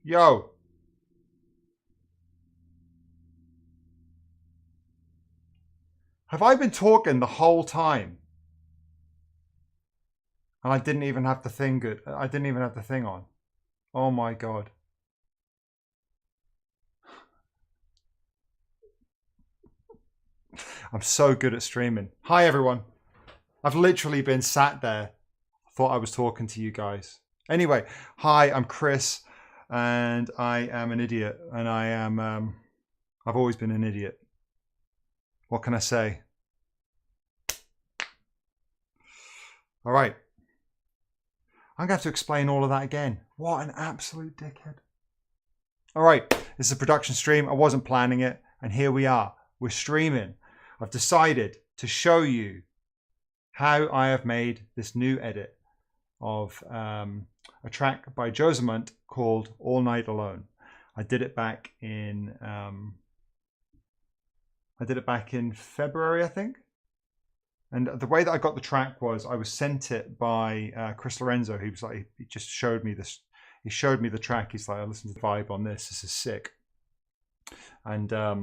Yo. Have I been talking the whole time? And I didn't even have the thing good. I didn't even have the thing on. Oh my God. I'm so good at streaming. Hi everyone. I've literally been sat there. Thought I was talking to you guys. Anyway, hi, I'm Chris and I am an idiot and I've always been an idiot. What can I say? All right. I'm going to have to explain all of that again. What an absolute dickhead. All right, this is a production stream. I wasn't planning it, and here we are. We're streaming. I've decided to show you how I have made this new edit of a track by Josement called All Night Alone. I did it back in February, I think. And the way that I got the track was I was sent it by Chris Lorenzo. He was like, he just showed me this. He showed me the track. He's like, I listened to the vibe on this. This is sick. And I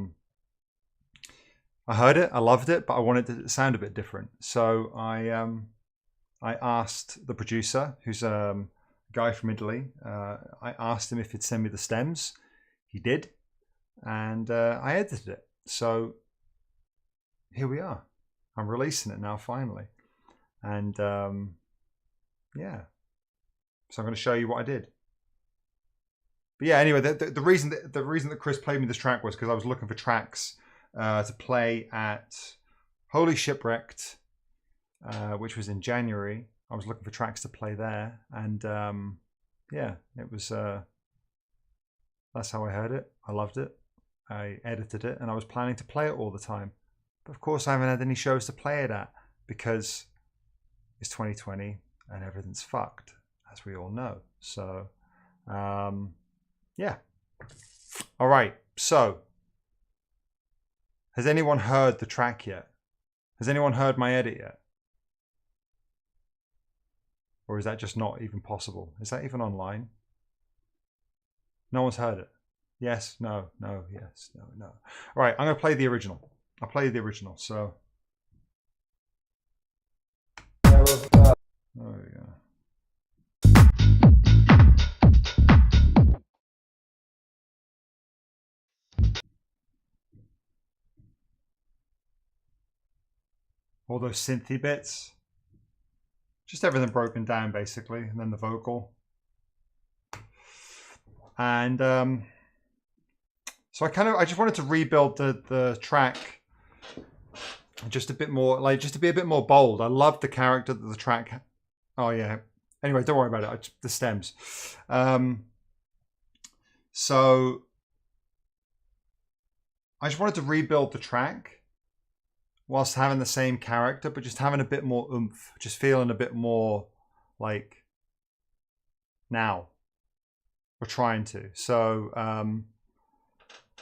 heard it. I loved it, but I wanted it to sound a bit different. So I asked the producer, who's a guy from Italy. I asked him if he'd send me the stems. He did, and I edited it. So here we are. I'm releasing it now finally, and yeah, so I'm going to show you what I did. But yeah, anyway, the reason that Chris played me this track was because I was looking for tracks to play at Holy Shipwrecked, which was in January. I was looking for tracks to play there, and yeah, it was. That's how I heard it. I loved it. I edited it, and I was planning to play it all the time. But of course, I haven't had any shows to play it at because it's 2020 and everything's fucked, as we all know. So, yeah. All right. So, has anyone heard the track yet? Has anyone heard my edit yet? Or is that just not even possible? Is that even online? No one's heard it. Yes, no, no, yes, no, no. All right, I'm going to play the original. I'll play the original, so. There we go. All those synthy bits. Just everything broken down, basically, and then the vocal. And so I just wanted to rebuild the track just a bit more, just to be a bit more bold. I love the character that the track. Oh yeah. Anyway, don't worry about it. The stems. So I just wanted to rebuild the track whilst having the same character, but just having a bit more oomph, just feeling a bit more like now. We're trying to. So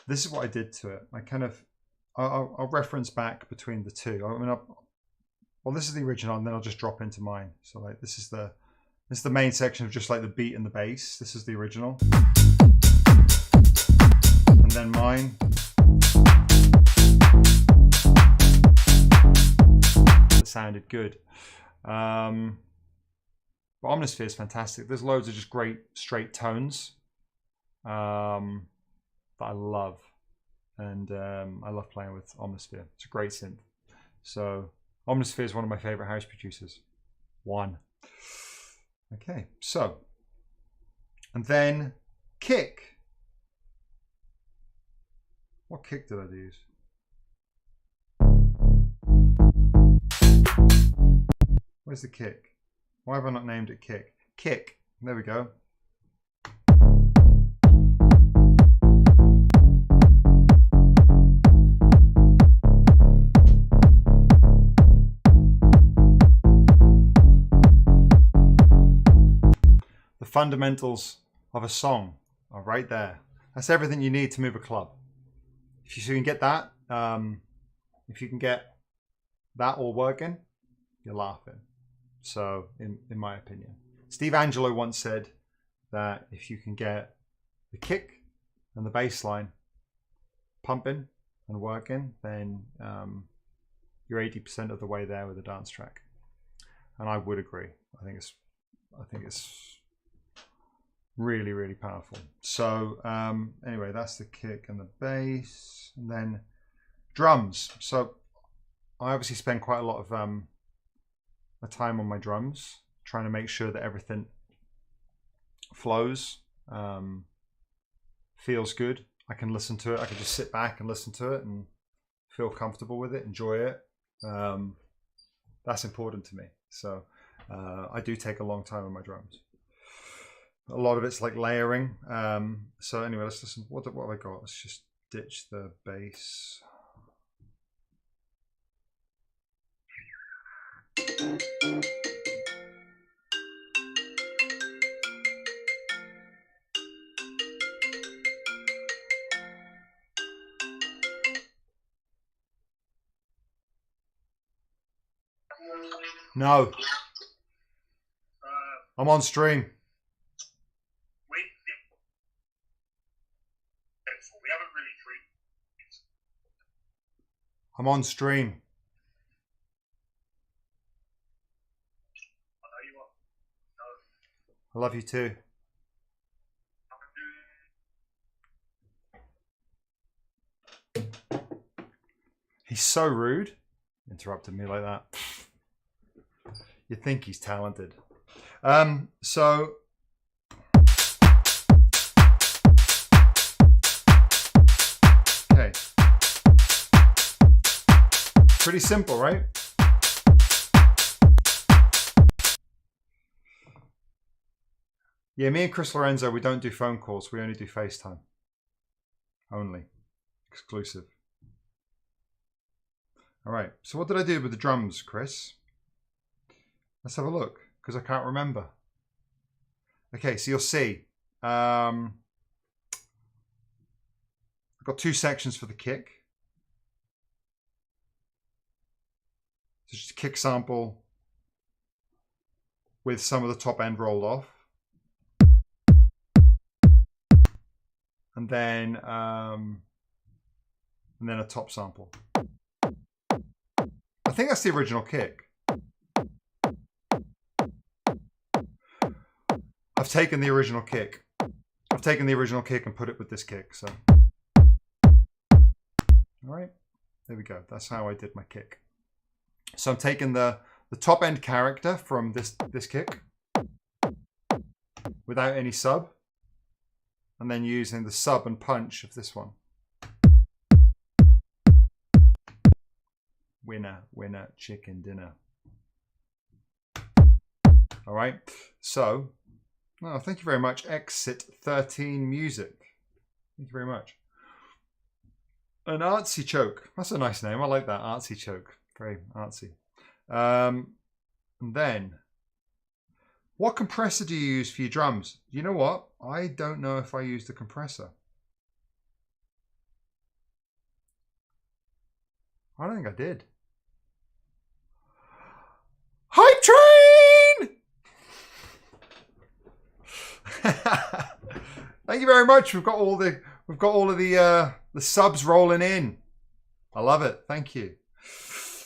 this is what I did to it. I kind of. I'll reference back between the two. I mean, well, this is the original, and then I'll just drop into mine. So like, this is the main section of just like the beat and the bass. This is the original, and then mine. It sounded good. But Omnisphere is fantastic. There's loads of just great straight tones that I love. And I love playing with Omnisphere. It's a great synth. So Omnisphere is one of my favorite house producers. One. Okay, so. And then kick. What kick did I use? Where's the kick? Why have I not named it kick? Kick. There we go. Fundamentals of a song are right there. That's everything you need to move a club. If you can get that, if you can get that all working, you're laughing. So, in my opinion, Steve Angelo once said that if you can get the kick and the bass line pumping and working, then you're 80% of the way there with a dance track. And I would agree. I think it's really, really powerful. So anyway, that's the kick and the bass. And then drums. So I obviously spend quite a lot of my time on my drums, trying to make sure that everything flows, feels good. I can listen to it. I can just sit back and listen to it and feel comfortable with it, enjoy it. That's important to me. So I do take a long time on my drums. A lot of it's like layering. So anyway, let's listen. What have I got? Let's just ditch the bass. No. I'm on stream. I'm on stream. I love you too. He's so rude. Interrupted me like that. You think he's talented. So okay. Pretty simple, right? Yeah, me and Chris Lorenzo, we don't do phone calls. We only do FaceTime. Only. Exclusive. All right. So what did I do with the drums, Chris? Let's have a look, because I can't remember. Okay, so you'll see. I've got two sections for the kick. So just a kick sample with some of the top end rolled off. And then a top sample. I think that's the original kick. I've taken the original kick. I've taken the original kick and put it with this kick. So, all right, there we go. That's how I did my kick. So I'm taking the top end character from this kick without any sub, and then using the sub and punch of this one. Winner, winner, chicken dinner. All right, so, oh, thank you very much. Exit 13 Music. Thank you very much. An artsy choke. That's a nice name. I like that, artsy choke. Very artsy. And then, what compressor do you use for your drums? You know what? I don't know if I used a compressor. I don't think I did. Hype train! Thank you very much. We've got all of the subs rolling in. I love it. Thank you.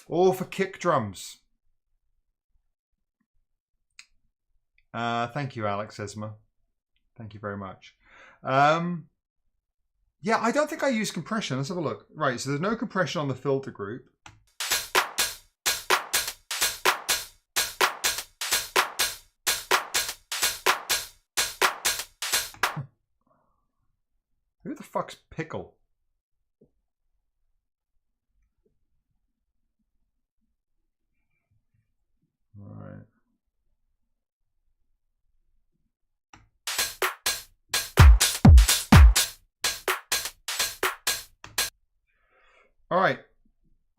All for kick drums. Thank you, Alex Esma. Thank you very much. Yeah, I don't think I use compression. Let's have a look. Right, so there's no compression on the filter group. Who the fuck's Pickle? All right. All right.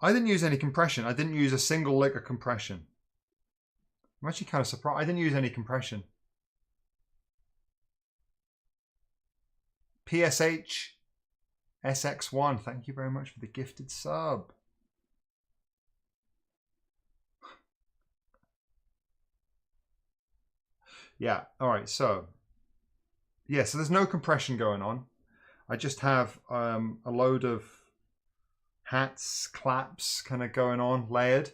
I didn't use any compression. I didn't use a single lick of compression. I'm actually kind of surprised. I didn't use any compression. PSH SX1, thank you very much for the gifted sub. Yeah, all right, so yeah, so there's no compression going on. I just have a load of hats, claps kind of going on, layered.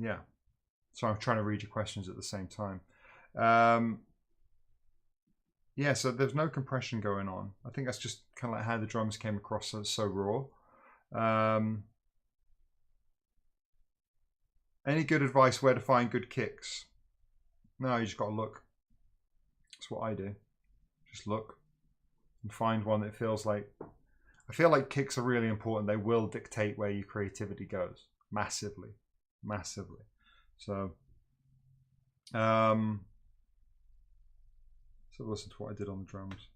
Yeah, so I'm trying to read your questions at the same time. Yeah, so there's no compression going on. I think that's just kind of like how the drums came across as so raw. Any good advice where to find good kicks? No, you just got to look. That's what I do. Just look and find one that feels like... I feel like kicks are really important. They will dictate where your creativity goes. Massively. Massively. So, so listen to what I did on the drums.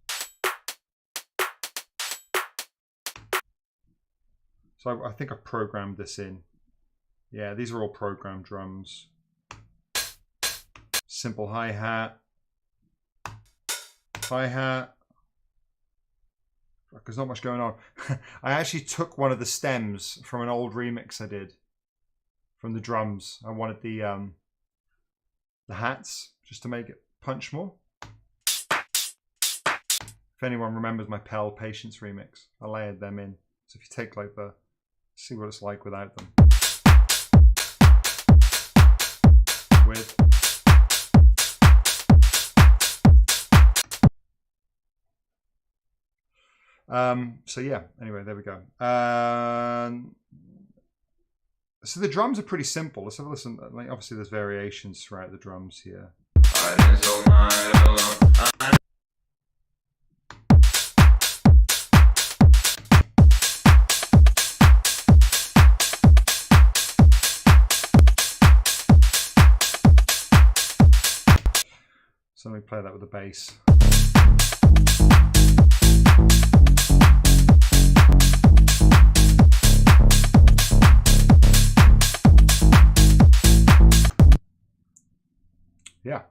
So I think I programmed this in. Yeah, these are all programmed drums. Simple hi-hat. Hi-hat. There's not much going on. I actually took one of the stems from an old remix I did from the drums. I wanted the hats just to make it punch more. If anyone remembers my Pell Patience remix, I layered them in. So if you take like the, see what it's like without them. With. So yeah, anyway, there we go. So the drums are pretty simple. Let's have a listen. Like, obviously there's variations throughout the drums here. So let me play that with the bass. Yeah.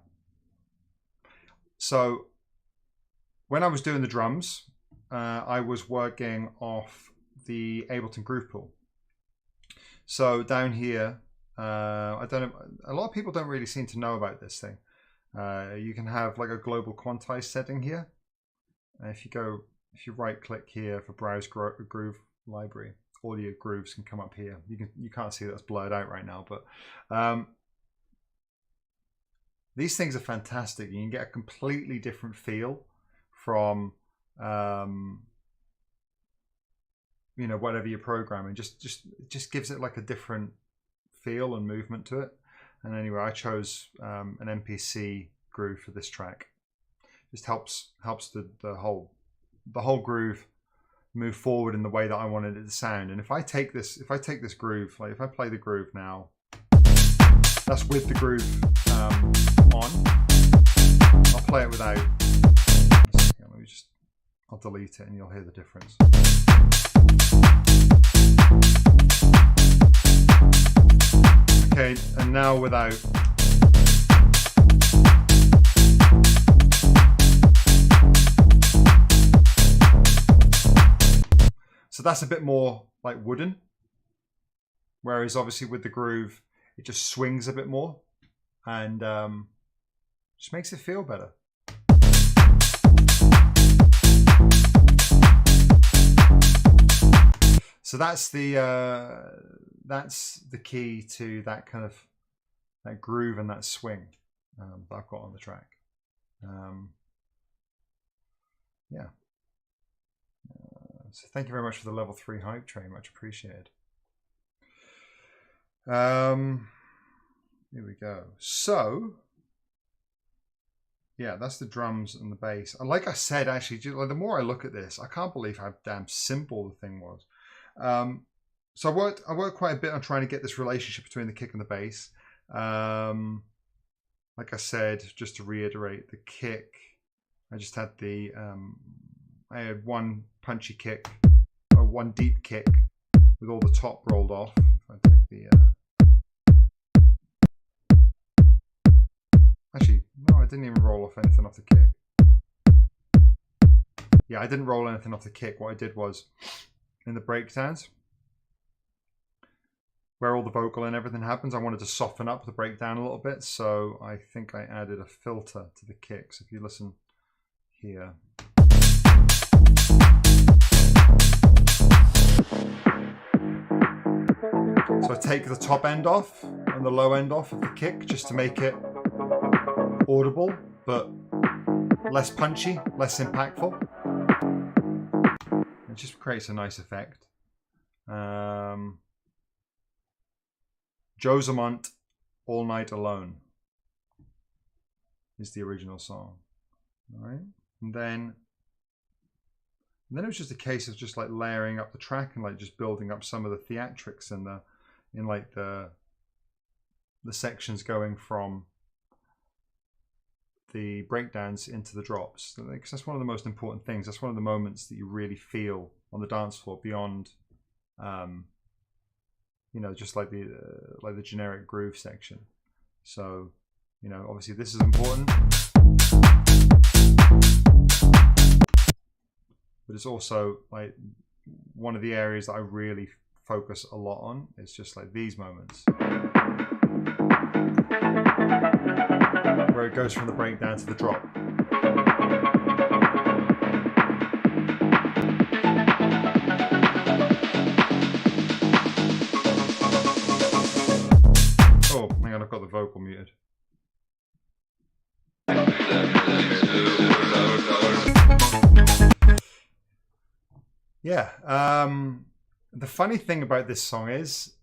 So when I was doing the drums, I was working off the Ableton Groove Pool. So down here, I don't know, a lot of people don't really seem to know about this thing. You can have like a global quantize setting here. If you right click here for browse groove library, all your grooves can come up here. You can't see that's blurred out right now, but these things are fantastic. You can get a completely different feel from you know, whatever you're programming. Just gives it like a different feel and movement to it. And anyway, I chose an MPC groove for this track. Just helps the whole groove move forward in the way that I wanted it to sound. And if I take this groove, like if I play the groove now, that's with the groove on. I'll play it without. Let me just, I'll delete it and you'll hear the difference. Okay, and now without. So that's a bit more like wooden, whereas obviously with the groove, it just swings a bit more and just makes it feel better. So that's the key to that kind of that groove and that swing that I've got on the track. Yeah. So thank you very much for the level 3 hype train, much appreciated. Here we go. So yeah, that's the drums and the bass. And like I said, actually, the more I look at this, I can't believe how damn simple the thing was. So I worked quite a bit on trying to get this relationship between the kick and the bass. Like I said, just to reiterate, the kick, I just had the I had one punchy kick, or one deep kick with all the top rolled off. If I take the actually, no, I didn't even roll off anything off the kick. Yeah, I didn't roll anything off the kick. What I did was, in the breakdowns, where all the vocal and everything happens, I wanted to soften up the breakdown a little bit. So I think I added a filter to the kicks. If you listen here. So I take the top end off and the low end off of the kick just to make it audible, but less punchy, less impactful. It just creates a nice effect. Josement, All Night Alone is the original song. All right, and then it was just a case of just like layering up the track and like just building up some of the theatrics and the sections going from the breakdowns into the drops, because that's one of the most important things. That's one of the moments that you really feel on the dance floor beyond, you know, just like the generic groove section. So, you know, obviously this is important, but it's also like one of the areas that I really focus a lot on. It's just like these moments where it goes from the breakdown to the drop. Oh, hang on, I've got the vocal muted. Yeah, the funny thing about this song is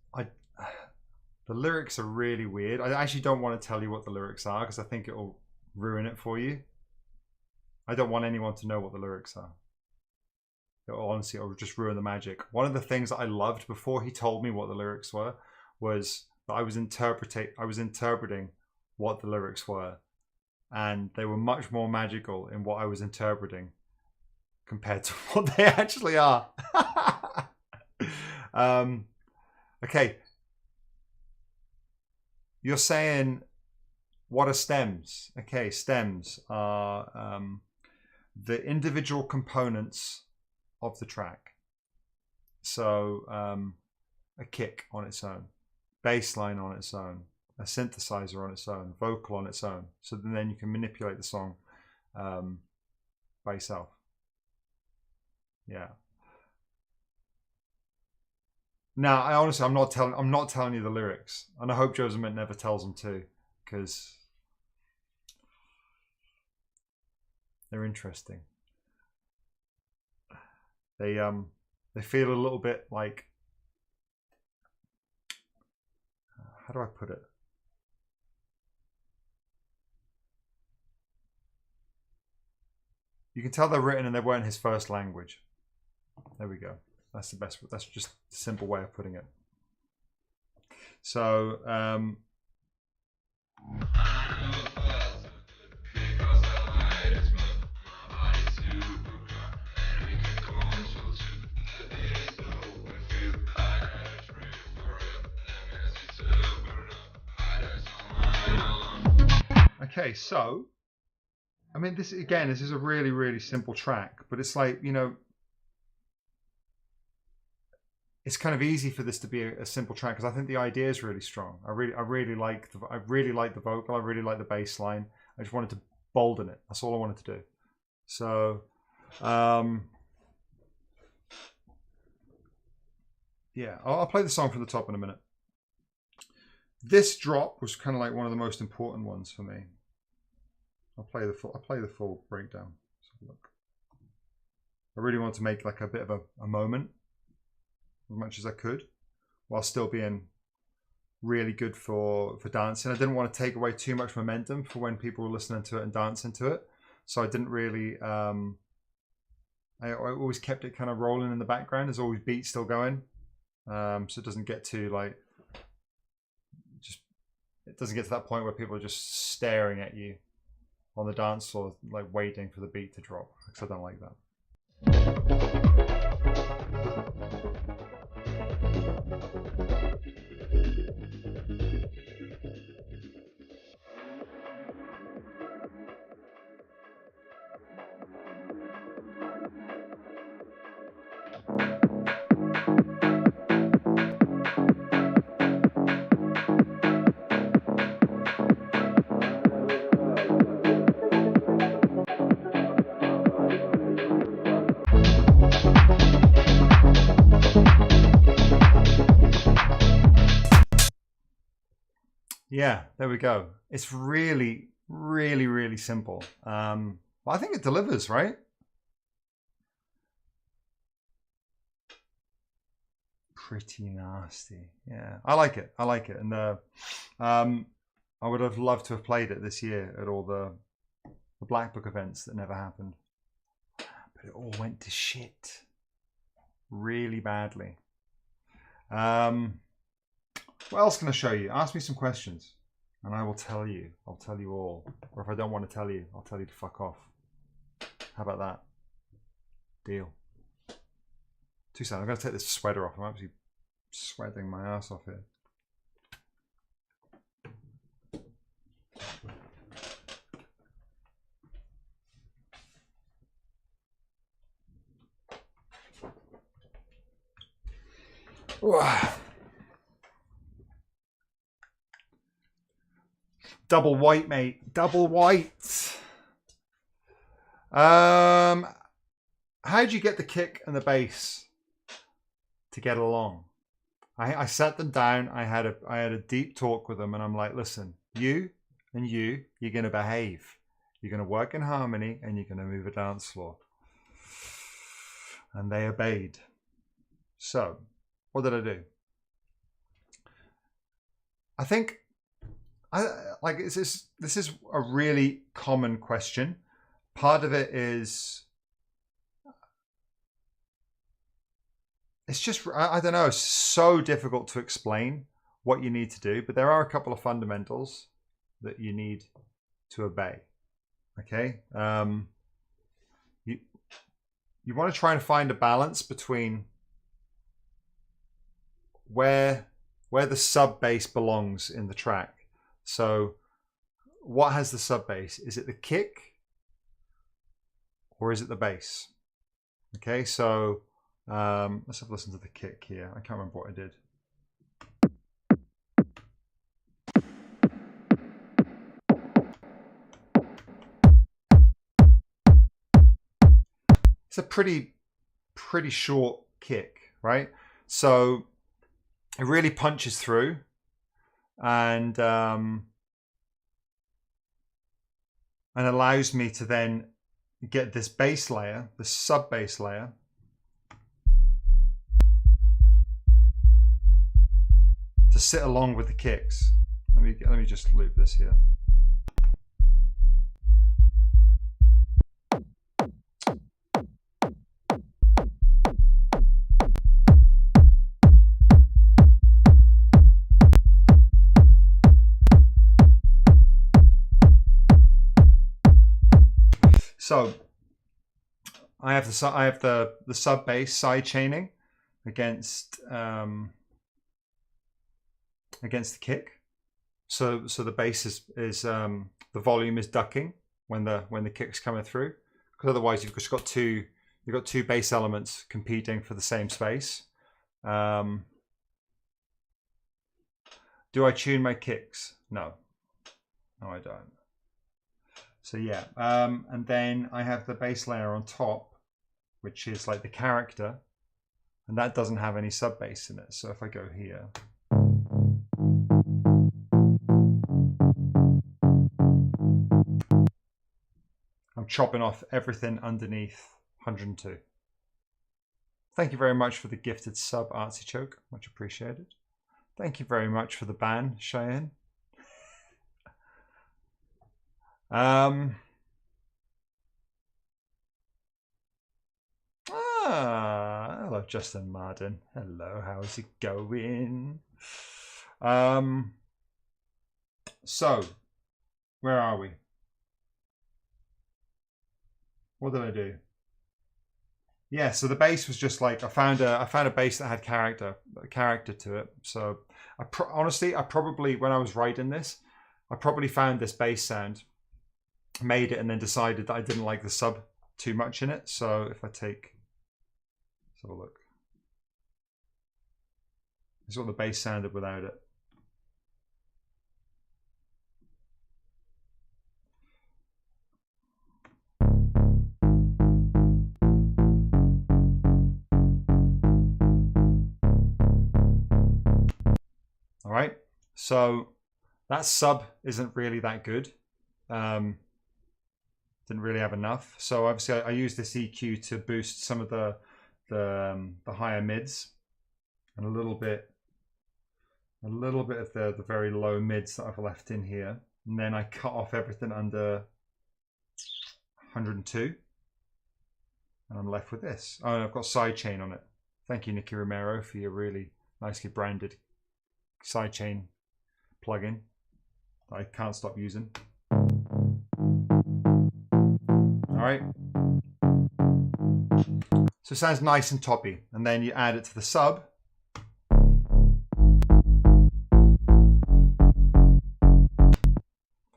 the lyrics are really weird. I actually don't want to tell you what the lyrics are because I think it will ruin it for you. I don't want anyone to know what the lyrics are. Honestly, it will just ruin the magic. One of the things that I loved before he told me what the lyrics were was that I was interpreting what the lyrics were, and they were much more magical in what I was interpreting compared to what they actually are. Okay. You're saying, what are stems? Okay, stems are the individual components of the track. So a kick on its own, bass line on its own, a synthesizer on its own, vocal on its own. So then you can manipulate the song by yourself. Yeah. Now, I'm not telling you the lyrics, and I hope Josement never tells them too, because they're interesting. They feel a little bit like, how do I put it? You can tell they're written and they weren't his first language. There we go. That's the best. That's just a simple way of putting it. So, okay, so, I mean, this is a really, really simple track, but it's like, you know, it's kind of easy for this to be a simple track because I think the idea is really strong. I really like the vocal. I really like the bass line. I just wanted to bolden it. That's all I wanted to do. So, yeah, I'll play the song from the top in a minute. This drop was kind of like one of the most important ones for me. I'll play the full breakdown. Let's have a look. I really want to make like a bit of a moment, as much as I could, while still being really good for dancing. I didn't want to take away too much momentum for when people were listening to it and dancing to it. So I didn't really, I always kept it kind of rolling in the background. There's always beats still going. So it doesn't get to like, it doesn't get to that point where people are just staring at you on the dance floor, like waiting for the beat to drop, because I don't like that. Yeah, there we go. It's really, really, really simple. Well, I think it delivers, right? Pretty nasty. Yeah, I like it. I like it. And I would have loved to have played it this year at all the Black Book events that never happened. But it all went to shit really badly. What else can I show you? Ask me some questions and I will tell you. I'll tell you all. Or if I don't want to tell you, I'll tell you to fuck off. How about that? Deal. 2 seconds. I'm going to take this sweater off. I'm actually sweating my ass off here. Wow. Double white, mate. Double white. How'd you get the kick and the bass to get along? I sat them down. I had a deep talk with them, and I'm like, listen, you're going to behave. You're going to work in harmony, and you're going to move a dance floor. And they obeyed. So, what did I do? I think this is a really common question. Part of it is it's just, I don't know, it's so difficult to explain what you need to do, but there are a couple of fundamentals that you need to obey. Okay, you want to try and find a balance between where the sub bass belongs in the track. So what has the sub bass? Is it the kick or is it the bass? Okay, so let's have a listen to the kick here. I can't remember what I did. It's a pretty short kick, right? So it really punches through, and allows me to then get this bass layer, the sub bass layer, to sit along with the kicks. Let me just loop this here. So I have the sub bass side chaining against the kick. So the bass is the volume is ducking when the kick's coming through, because otherwise you've just got two bass elements competing for the same space. Do I tune my kicks? No, I don't. So yeah, and then I have the bass layer on top, which is like the character, and that doesn't have any sub bass in it. So if I go here, I'm chopping off everything underneath 102. Thank you very much for the gifted sub, Artsy Choke, much appreciated. Thank you very much for the ban, Cheyenne. Hello, Justin Martin. Hello, how's it going? So, where are we? What did I do? Yeah, so the bass was just like, I found a bass that had character to it. So honestly, I probably, when I was writing this, I probably found this bass sound, made it, and then decided that I didn't like the sub too much in it. So if I take, let's have a look. This is what the bass sounded without it. All right, so That sub isn't really that good. Didn't really have enough. So obviously I use this EQ to boost some of the higher mids and a little bit of the very low mids that I've left in here. And then I cut off everything under 102. And I'm left with this. Oh, and I've got sidechain on it. Thank you, Nicky Romero, for your really nicely branded sidechain plugin that I can't stop using. All right. So it sounds nice and toppy. And then you add it to the sub.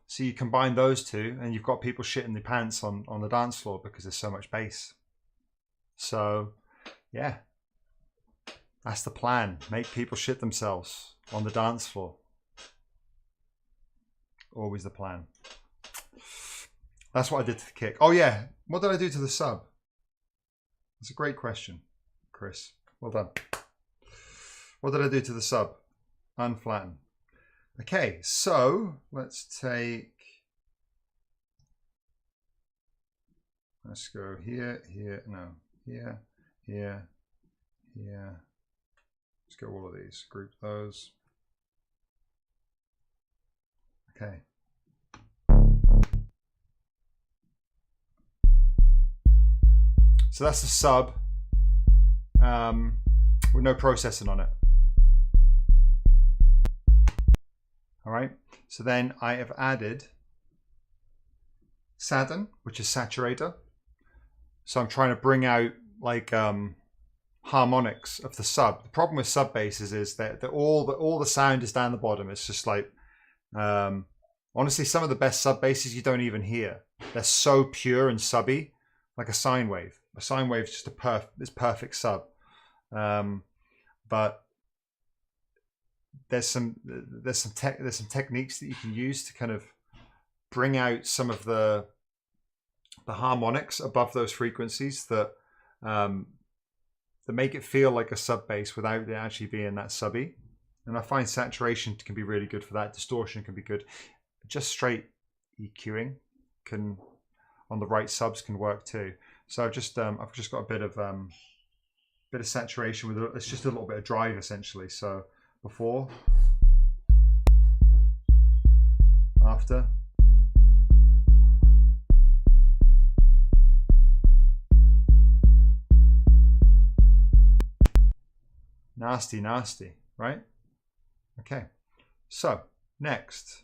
So you combine those two and you've got people shitting their pants on the dance floor because there's so much bass. So yeah, that's the plan. Make people shit themselves on the dance floor. Always the plan. That's what I did to the kick. Oh yeah, what did I do to the sub? That's a great question, Chris. Well done. What did I do to the sub? Unflatten. Okay, so let's go here, here, no, here, here, here. Let's go all of these, group those. Okay. So that's the sub with no processing on it. All right. So then I have added Sadden, which is saturator. So I'm trying to bring out like harmonics of the sub. The problem with sub basses is that all the sound is down the bottom. It's just like honestly, some of the best sub basses you don't even hear. They're so pure and subby, like a sine wave. A sine wave is just it's perfect sub. But there's some techniques that you can use to kind of bring out some of the harmonics above those frequencies that make it feel like a sub bass without it actually being that subby. And I find saturation can be really good for that. Distortion can be good. Just straight EQing can on the right subs can work too. So I've just got a bit of saturation with it's just a little bit of drive essentially. So before, after. Nasty, nasty, right? Okay, so next.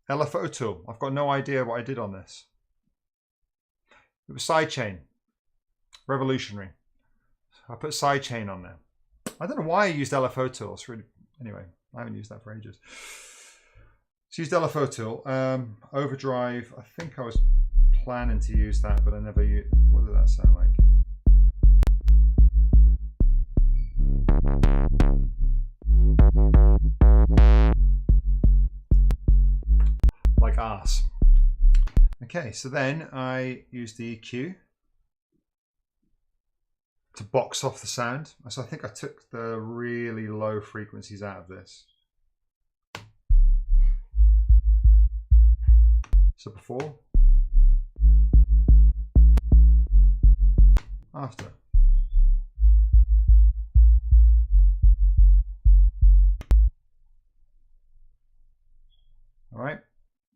LFO tool. I've got no idea what I did on this. It was sidechain. Revolutionary. I put sidechain on there. I don't know why I used LFO tool. It's really, anyway, I haven't used that for ages. So used LFO tool. Overdrive. I think I was planning to use that, but I never used. What did that sound like? Like arse. Okay, so then I used the EQ to box off the sound. So I think I took the really low frequencies out of this. So before, after. All right.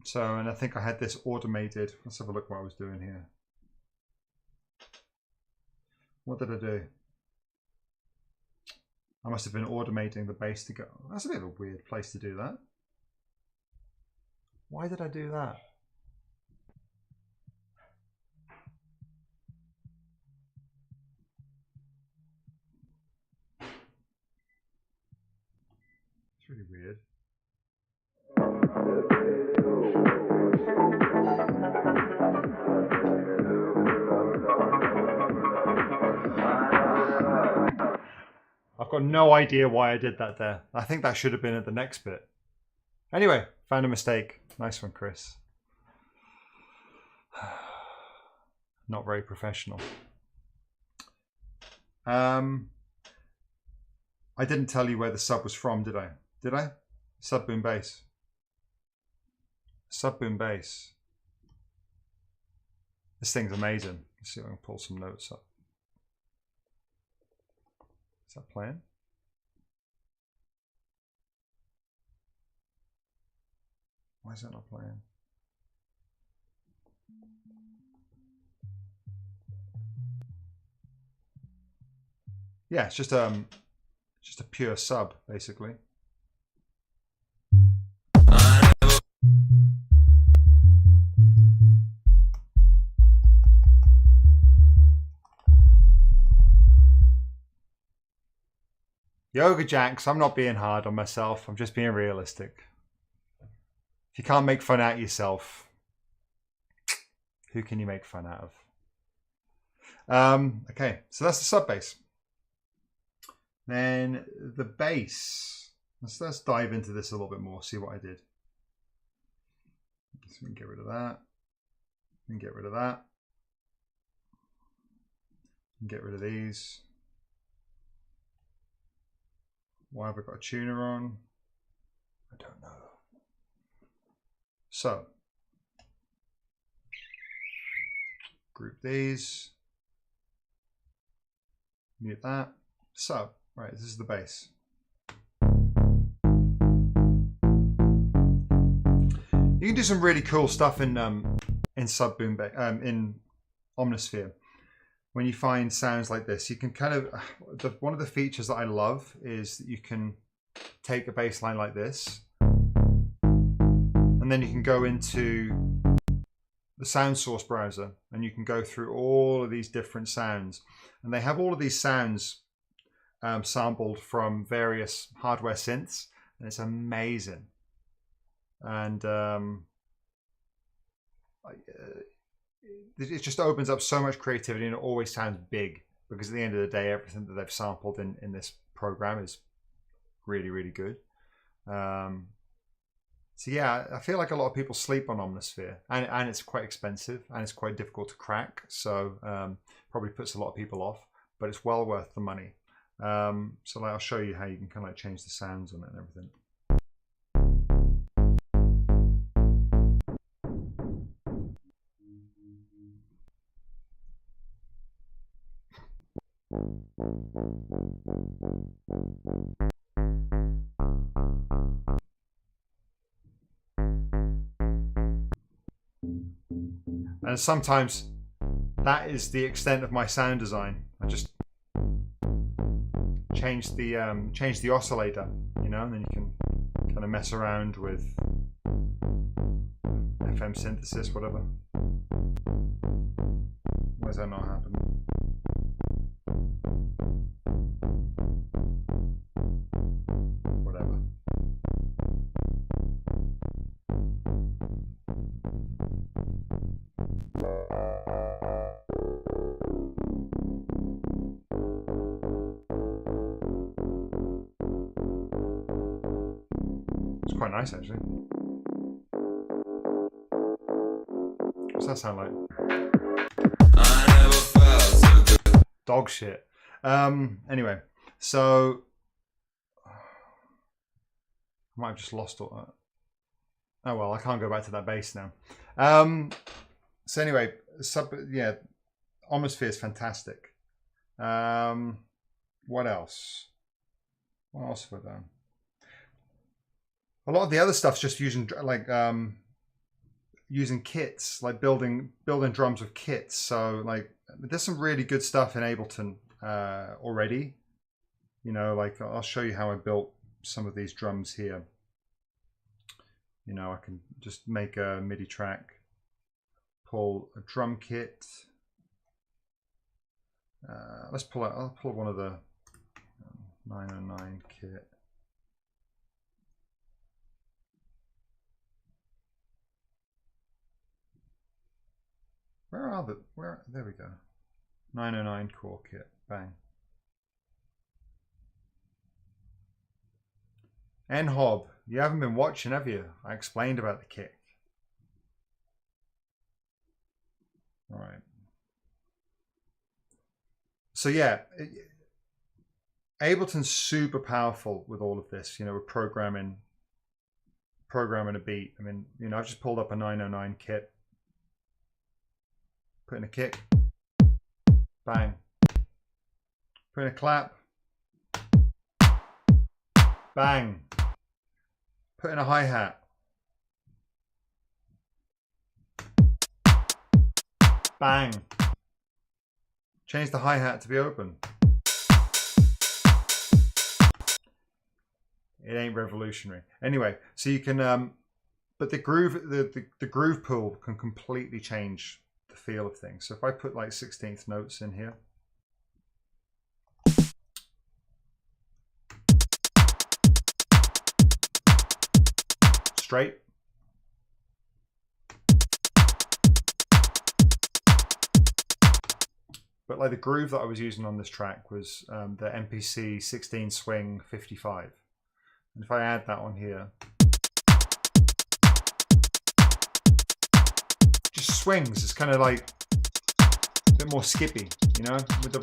So, and I think I had this automated. Let's have a look what I was doing here. What did I do? I must have been automating the bass to go. That's a bit of a weird place to do that. Why did I do that? It's really weird. I've got no idea why I did that there. I think that should have been at the next bit. Anyway, found a mistake. Nice one, Chris. Not very professional. I didn't tell you where the sub was from, did I? Did I? Sub boom bass. Sub boom bass. This thing's amazing. Let's see if I can pull some notes up. Is that playing? Why is that not playing? Yeah, it's just a pure sub, basically. Yoga Jacks, I'm not being hard on myself. I'm just being realistic. If you can't make fun out of yourself, who can you make fun out of? Okay, so that's the sub bass. Then the bass. Let's dive into this a little bit more, see what I did. So we can get rid of that. We can get rid of that. We can get rid of these. Why have I got a tuner on? I don't know. So, group these. Mute that. So, right, this is the bass. You can do some really cool stuff in sub boom in Omnisphere. When you find sounds like this, you can kind of, one of the features that I love is that you can take a bass line like this, and then you can go into the sound source browser and you can go through all of these different sounds. And they have all of these sounds sampled from various hardware synths, and it's amazing. And it just opens up so much creativity, and it always sounds big, because at the end of the day, everything that they've sampled in this program is really, really good. So yeah, I feel like a lot of people sleep on Omnisphere, and it's quite expensive and it's quite difficult to crack, so probably puts a lot of people off, but it's well worth the money. So like, I'll show you how you can kind of like change the sounds on it and everything. And sometimes that is the extent of my sound design. I just change the oscillator, you know, and then you can kind of mess around with FM synthesis, whatever. Why is that not happening? Whatever. It's quite nice, actually. What's that sound like? Dog shit. Anyway, so I might have just lost all that. Oh well, I can't go back to that bass now. So anyway, yeah, Omnisphere is fantastic. What else? What else have I done? A lot of the other stuff's just using like using kits, like building drums with kits. So like, there's some really good stuff in Ableton already. You know, like I'll show you how I built some of these drums here. You know, I can just make a MIDI track, pull a drum kit. Let's pull out. I'll pull one of the 909 kit. Where are the, there we go. 909 core kit, bang. N-Hob, you haven't been watching, have you? I explained about the kick. All right. So yeah, Ableton's super powerful with all of this, you know, with programming a beat. I mean, you know, I've just pulled up a 909 kit, put in a kick, bang, put in a clap, bang, put in a hi-hat, bang, change the hi-hat to be open. It ain't revolutionary. Anyway, so you can, but the groove pool can completely change the feel of things. So if I put like 16th notes in here, straight, but like the groove that I was using on this track was the MPC 16 swing 55. And if I add that on here, just swings. It's kind of like a bit more skippy, you know, with the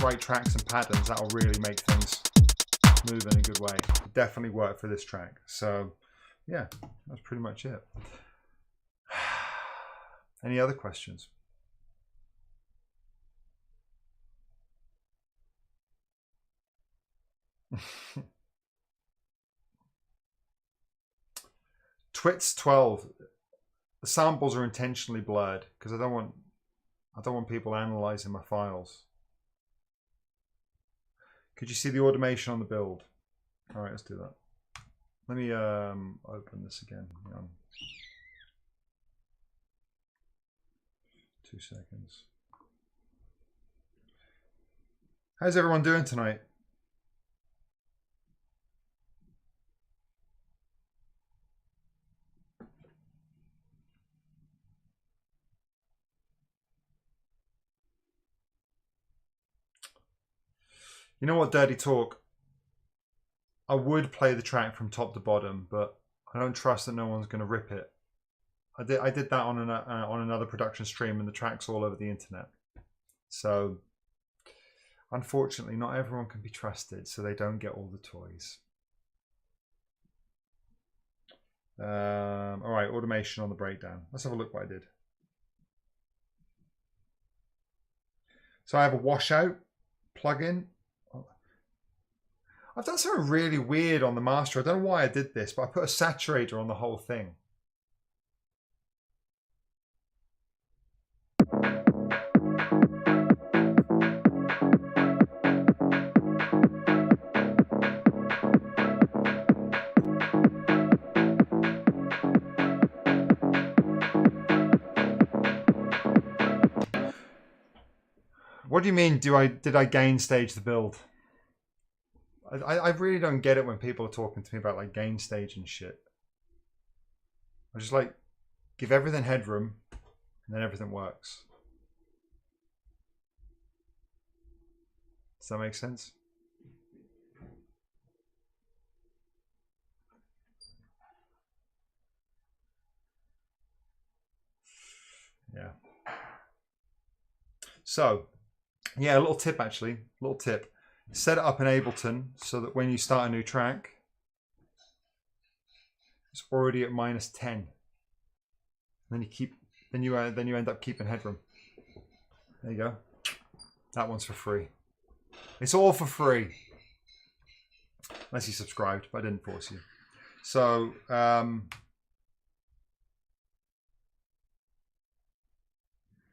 right tracks and patterns. That'll really make things move in a good way. Definitely work for this track. So yeah, that's pretty much it. Any other questions? Twits 12. The samples are intentionally blurred because I don't want people analyzing my files. Could you see the automation on the build? All right, let's do that. Let me open this again. Hang on. 2 seconds. How's everyone doing tonight? You know what, Dirty Talk? I would play the track from top to bottom, but I don't trust that no one's going to rip it. I did that on another production stream, and the track's all over the internet. So, unfortunately, not everyone can be trusted, so they don't get all the toys. All right, automation on the breakdown. Let's have a look what I did. So I have a washout plugin. I've done something really weird on the master. I don't know why I did this, but I put a saturator on the whole thing. What do you mean, did I gain stage the build? I really don't get it when people are talking to me about like gain stage and shit. I just like give everything headroom and then everything works. Does that make sense? Yeah. So, yeah, a little tip actually, little tip. Set it up in Ableton so that when you start a new track, it's already at -10. And then you end up keeping headroom. There you go. That one's for free. It's all for free, unless you subscribed, but I didn't force you. So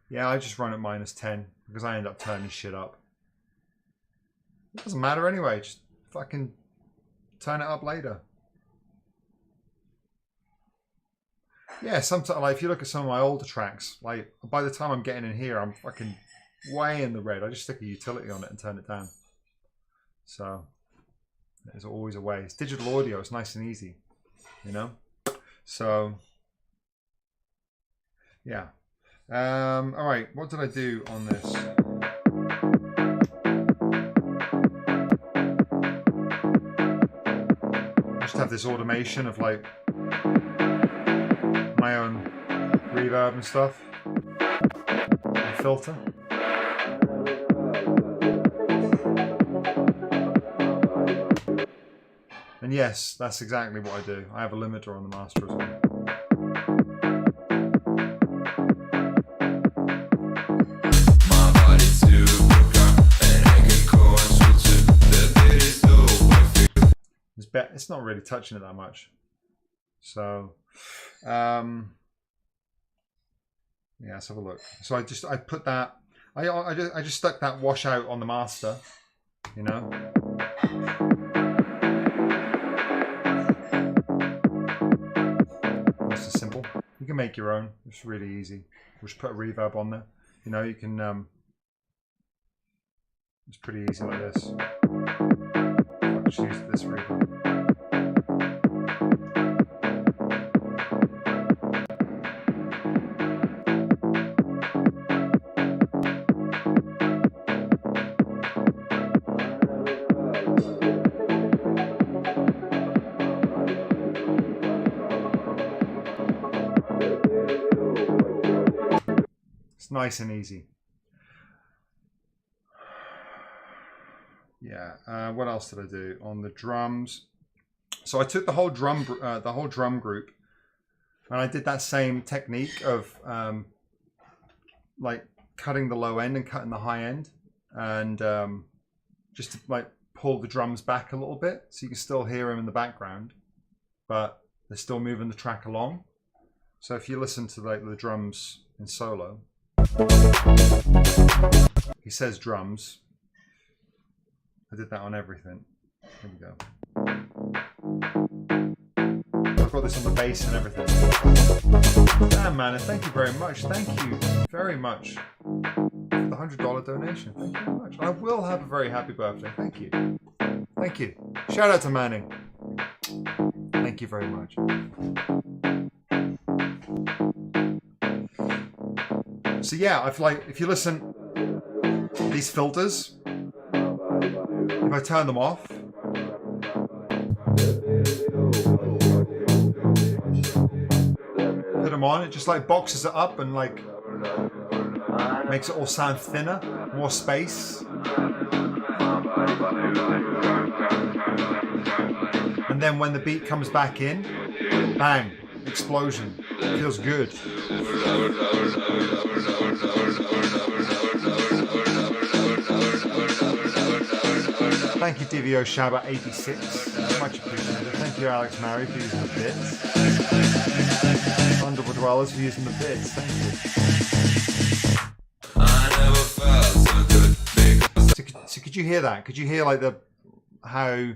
yeah, I just run at -10 because I end up turning shit up. It doesn't matter anyway, just fucking turn it up later. Yeah, sometimes, like, if you look at some of my older tracks, like, by the time I'm getting in here, I'm fucking way in the red. I just stick a utility on it and turn it down. So, there's always a way. It's digital audio, it's nice and easy, you know? So, yeah. All right, what did I do on this? Have this automation of like my own reverb and stuff and filter. And yes, that's exactly what I do. I have a limiter on the master as well. It's not really touching it that much. So, yeah, let's have a look. So I put that, I just stuck that washout on the master, you know. Nice and simple. You can make your own. It's really easy. We'll just put a reverb on there. You know, you can. It's pretty easy like this. I'll just use this reverb. It's nice and easy. Yeah. What else did I do on the drums? So I took the whole drum group, and I did that same technique of like cutting the low end and cutting the high end, and just to like pull the drums back a little bit, so you can still hear them in the background, but they're still moving the track along. So if you listen to like the drums in solo, he says drums. I did that on everything. Here we go. I've got this on the bass and everything. Damn, man, thank you very much. Thank you very much for the $100 donation. Thank you very much. I will have a very happy birthday. Thank you. Thank you. Shout out to Manning. Thank you very much. So yeah, I've like, if you listen to these filters, if I turn them off, put them on, it just like boxes it up and like makes it all sound thinner, more space. And then when the beat comes back in, bang, explosion. It feels good. Thank you, DVO Shaba 86. Much appreciated. Thank you, Alex Mary, for using the bits. Underwood Dwellers for using the bits. Thank you. So could you hear that? Could you hear like the how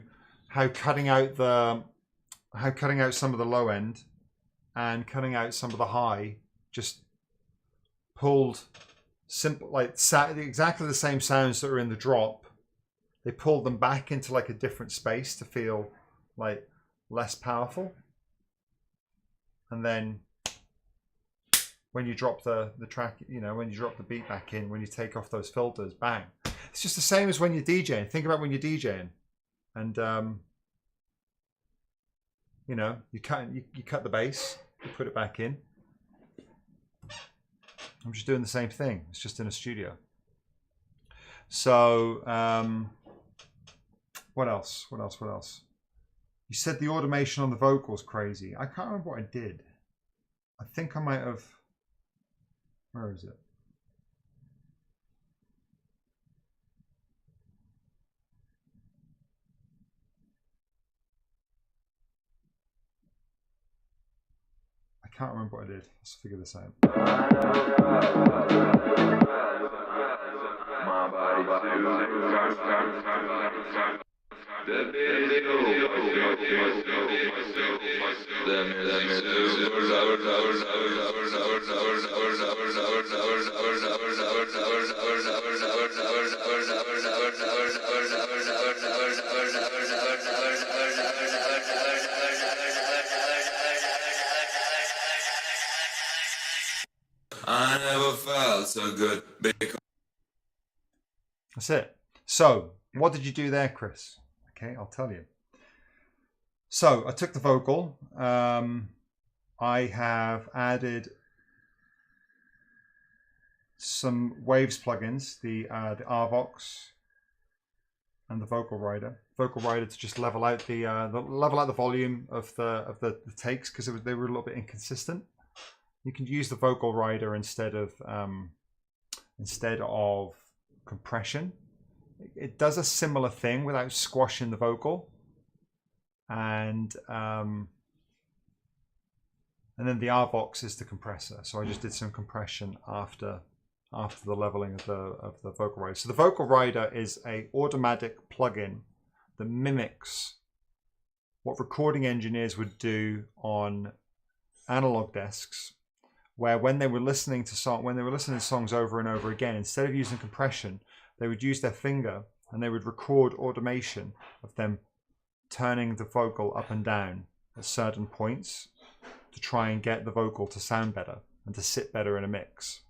cutting out some of the low end and cutting out some of the high just pulled simple like exactly the same sounds that are in the drop. They pulled them back into like a different space to feel like less powerful. And then when you drop the track, you know, when you drop the beat back in, when you take off those filters, bang. It's just the same as when you're DJing. Think about when you're DJing and, you know, you cut the bass, you put it back in. I'm just doing the same thing. It's just in a studio. So, what else? You said the automation on the vocals crazy. I can't remember what I did. I think I might have. Where is it? I can't remember what I did. Let's figure this out. I never felt so good. That's it. So, what did you do there, Chris? Okay, I'll tell you. So, I took the vocal. I have added some Waves plugins, the Arvox, and the vocal rider. Vocal rider to just level out the volume of the takes because they were a little bit inconsistent. You can use the vocal rider instead of compression. It does a similar thing without squashing the vocal, and then the RVox is the compressor. So I just did some compression after the leveling of the vocal rider. So the vocal rider is a automatic plugin that mimics what recording engineers would do on analog desks, where when they were listening to songs over and over again, instead of using compression, they would use their finger and they would record automation of them turning the vocal up and down at certain points to try and get the vocal to sound better and to sit better in a mix.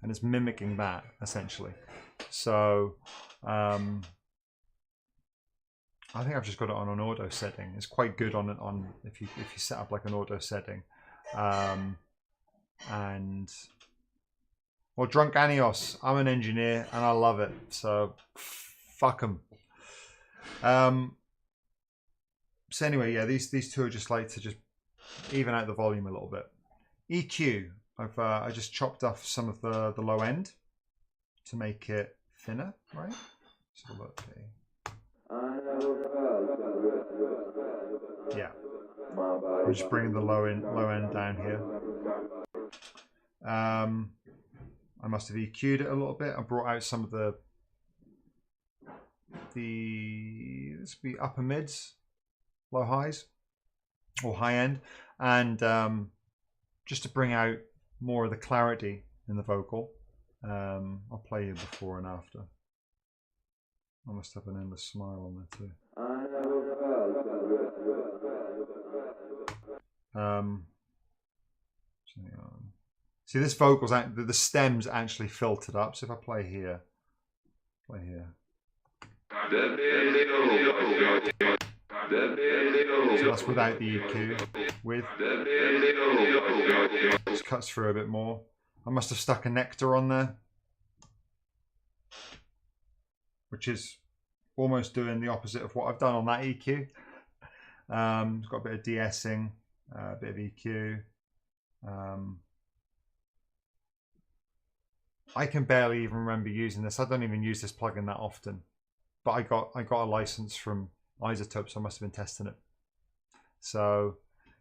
And it's mimicking that essentially. So I think I've just got it on an auto setting. It's quite good on if you set up like an auto setting. And well, Drunk Anios, I'm an engineer and I love it, so fuck them. So anyway, yeah, these two are just like to just even out the volume a little bit. EQ, I just chopped off some of the low end to make it thinner, right? Let's have a look. Okay. Yeah, we're just bringing the low end down here. I must have EQ'd it a little bit. I brought out some of the this would be upper mids, low highs, or high end, and just to bring out more of the clarity in the vocal. I'll play you before and after. I must have an endless smile on there too. See, this vocal's the stem's actually filtered up. So if I play here. So that's without the EQ. With just cuts through a bit more. I must have stuck a nectar on there, which is almost doing the opposite of what I've done on that EQ. It's got a bit of de-essing, a bit of EQ. I can barely even remember using this. I don't even use this plugin that often, but I got a license from Isotope, so I must have been testing it. So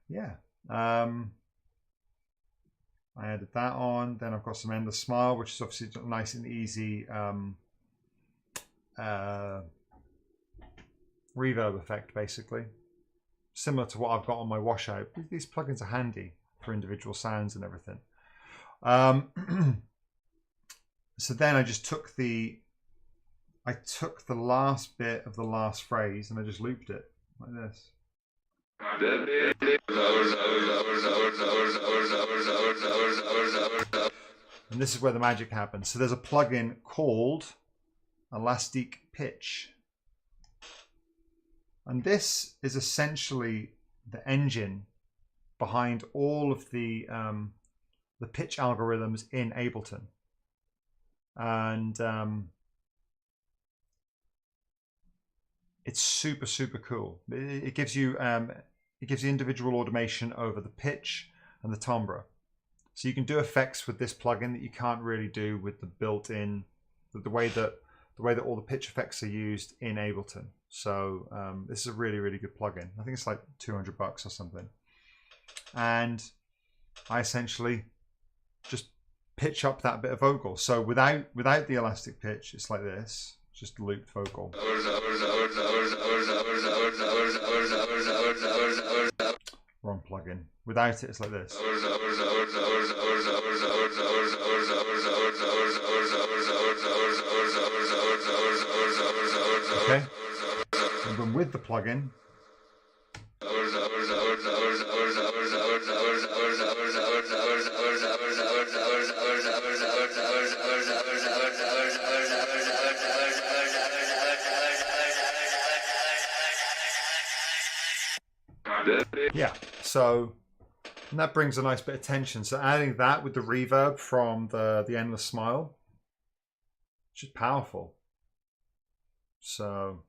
yeah, I added that on. Then I've got some Endless Smile, which is obviously nice and easy reverb effect, basically similar to what I've got on my washout. These plugins are handy for individual sounds and everything. So then I just took the last bit of the last phrase and I just looped it like this. And this is where the magic happens. So there's a plugin called Elastic Pitch. And this is essentially the engine behind all of the pitch algorithms in Ableton. And it's super, super cool. It gives you individual automation over the pitch and the timbre. So you can do effects with this plugin that you can't really do with the built-in, the way that all the pitch effects are used in Ableton. So this is a really, really good plugin. I think it's like $200 or something. And I essentially just pitch up that bit of vocal. So without the elastic pitch, it's like this, just looped vocal. Wrong plugin. Without it, it's like this. Okay. And then with the plugin, yeah, so and that brings a nice bit of tension. So adding that with the reverb from the Endless Smile, it's just powerful. So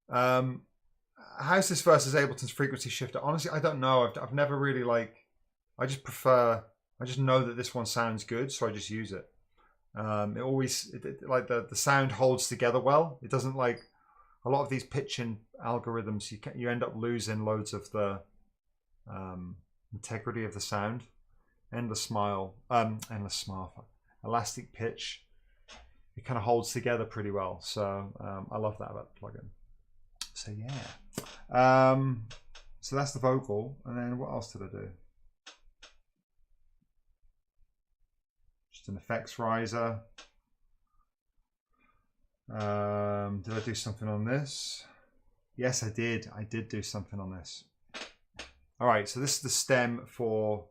How's this versus Ableton's frequency shifter? Honestly, I don't know. I've never really I just know that this one sounds good, so I just use it. It always like the sound holds together well. It doesn't like a lot of these pitching algorithms. You end up losing loads of the integrity of the sound. Endless smile, elastic pitch. It kind of holds together pretty well. So I love that about the plugin. So yeah. So that's the vocal, and then what else did I do? Just an effects riser. Did I do something on this? Yes, I did. I did do something on this. All right, so this is the stem for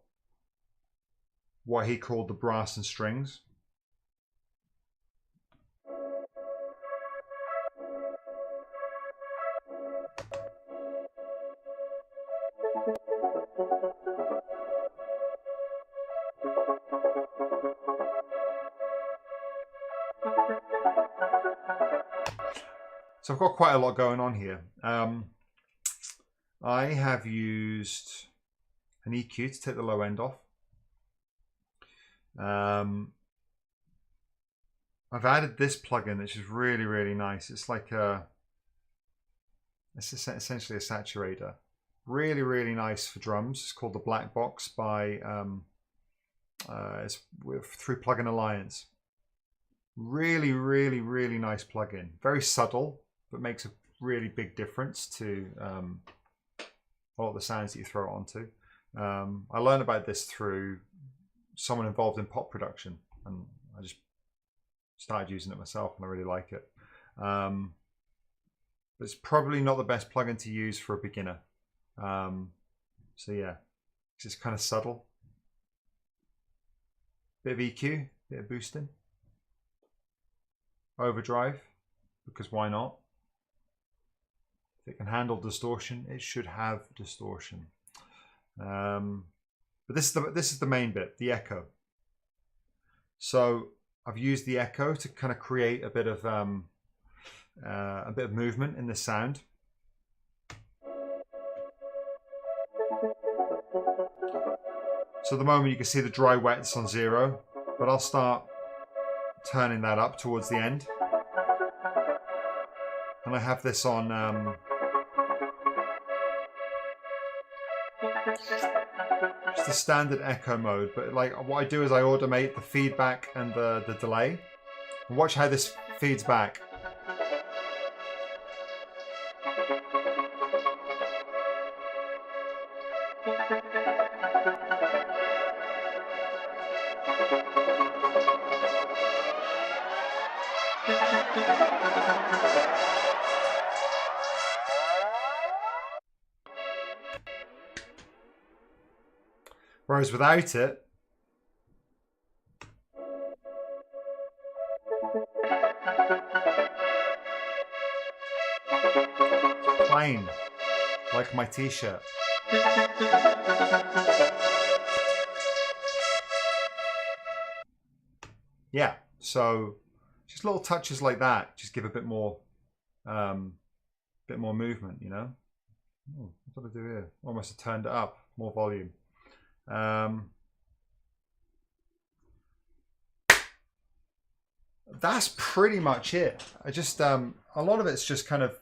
what he called the brass and strings. So I've got quite a lot going on here. I have used an EQ to take the low end off. I've added this plugin, which is really, really nice. It's like it's essentially a saturator. Really, really nice for drums. It's called the Black Box by it's through Plugin Alliance. Really, really, really nice plugin. Very subtle, but makes a really big difference to a lot of the sounds that you throw it onto. I learned about this through someone involved in pop production, and I just started using it myself, and I really like it. But it's probably not the best plugin to use for a beginner. So yeah, it's just kind of subtle. Bit of EQ, bit of boosting. Overdrive, because why not? If it can handle distortion, it should have distortion. But this is the main bit, the echo. So I've used the echo to kind of create a bit of movement in the sound. So at the moment you can see the dry wet's on 0, but I'll start turning that up towards the end. And I have this on just the standard echo mode, but like what I do is I automate the feedback and the delay. And watch how this feeds back. Whereas without it, plain, like my t-shirt. Yeah, so just little touches like that just give a bit more movement, you know. Oh, what did I do here? Almost have turned it up, more volume. That's pretty much it. I just a lot of it's just kind of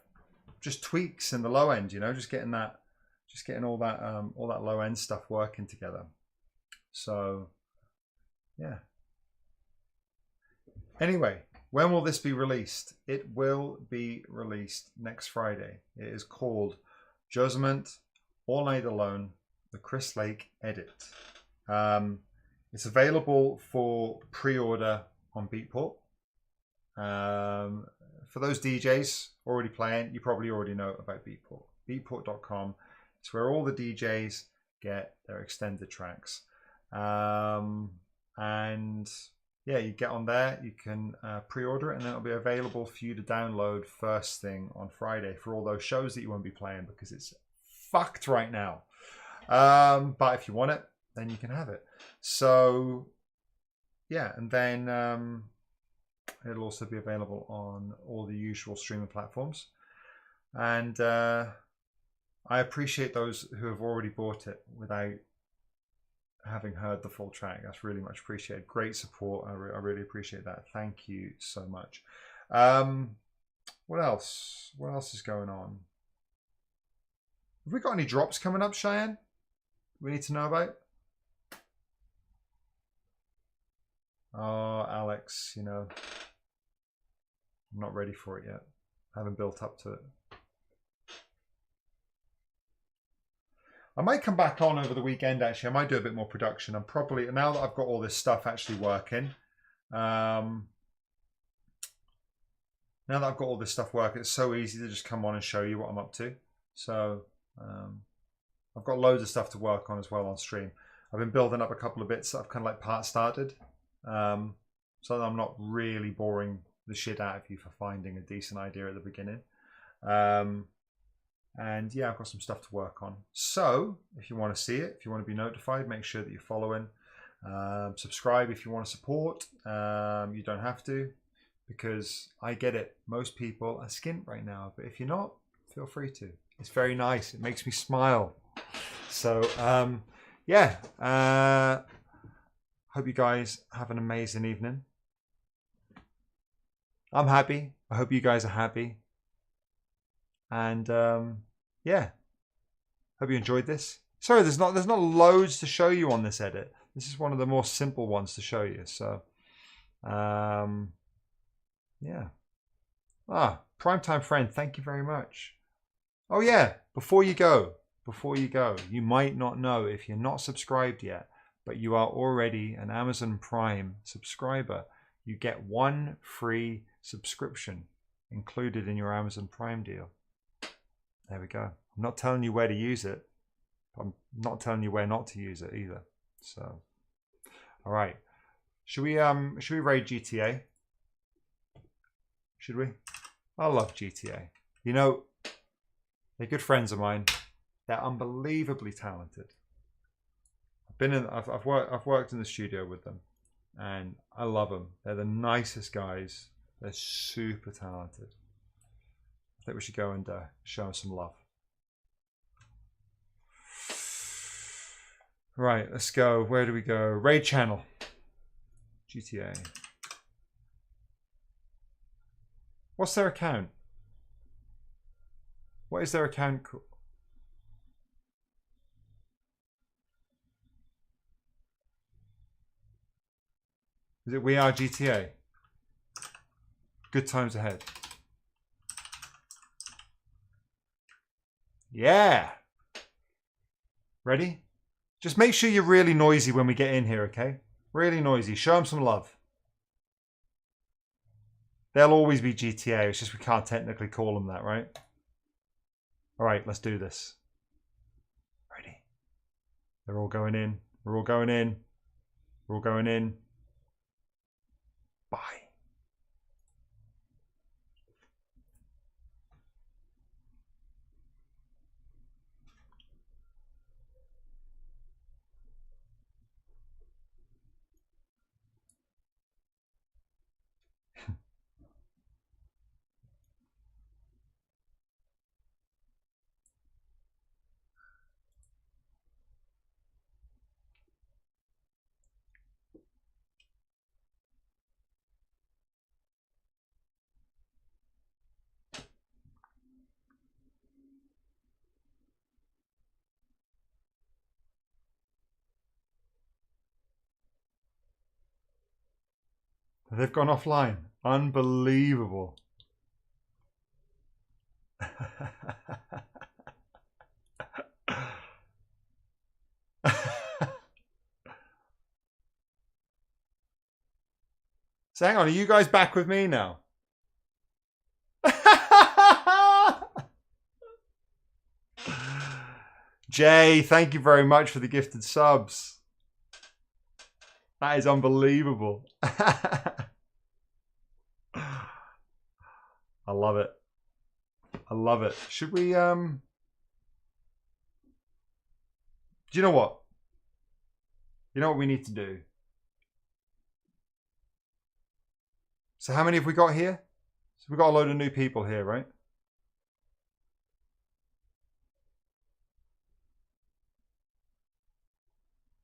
just tweaks in the low end, you know, just getting all that low end stuff working together. So yeah. Anyway, when will this be released? It will be released next Friday. It is called Josement All Night Alone, the Chris Lake edit. It's available for pre-order on Beatport. For those DJs already playing, you probably already know about Beatport. Beatport.com. It's where all the DJs get their extended tracks. And yeah, you get on there, you can pre-order it, and then it'll be available for you to download first thing on Friday for all those shows that you won't be playing because it's fucked right now. But if you want it, then you can have it. So yeah, and then it'll also be available on all the usual streaming platforms. And I appreciate those who have already bought it without having heard the full track. That's really much appreciated. Great support. I really appreciate that. Thank you so much. What else? What else is going on? Have we got any drops coming up, Cheyenne? We need to know about? Oh, Alex, you know, I'm not ready for it yet. I haven't built up to it. I might come back on over the weekend, actually. I might do a bit more production. I'm probably, now that I've got all this stuff actually working, now that I've got all this stuff working, it's so easy to just come on and show you what I'm up to. So I've got loads of stuff to work on as well on stream. I've been building up a couple of bits that I've kind of like part started, so that I'm not really boring the shit out of you for finding a decent idea at the beginning. And yeah, I've got some stuff to work on. So if you want to see it, if you want to be notified, make sure that you're following. Subscribe if you want to support. You don't have to, because I get it. Most people are skint right now, but if you're not, feel free to. It's very nice. It makes me smile. So yeah, hope you guys have an amazing evening. I'm happy. I hope you guys are happy. And yeah, hope you enjoyed this. Sorry, there's not loads to show you on this edit. This is one of the more simple ones to show you. So yeah. Primetime friend, thank you very much. Oh yeah, before you go, you might not know, if you're not subscribed yet, but you are already an Amazon Prime subscriber, you get 1 free subscription included in your Amazon Prime deal. There we go. I'm not telling you where to use it. I'm not telling you where not to use it either. So, all right. Should we raid GTA? Should we? I love GTA. You know, they're good friends of mine. They're unbelievably talented. I've worked in the studio with them, and I love them. They're the nicest guys. They're super talented. I think we should go and show them some love. Right, let's go. Where do we go? Raid channel. GTA. What's their account? What is their account called? Is it We Are GTA? Good times ahead. Yeah. Ready? Just make sure you're really noisy when we get in here, okay? Really noisy. Show them some love. They'll always be GTA. It's just we can't technically call them that, right? All right, let's do this. Ready? They're all going in. We're all going in. We're all going in. Bye. They've gone offline. Unbelievable. So hang on, are you guys back with me now? Jay, thank you very much for the gifted subs. That is unbelievable. I love it. I love it. Should we do you know what? You know what we need to do? So how many have we got here? So we've got a load of new people here, right?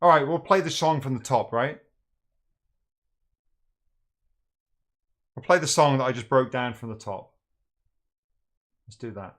All right, we'll play the song from the top, right? We'll play the song that I just broke down from the top. Let's do that.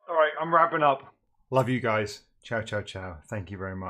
All right, I'm wrapping up. Love you guys. Ciao, ciao, ciao. Thank you very much.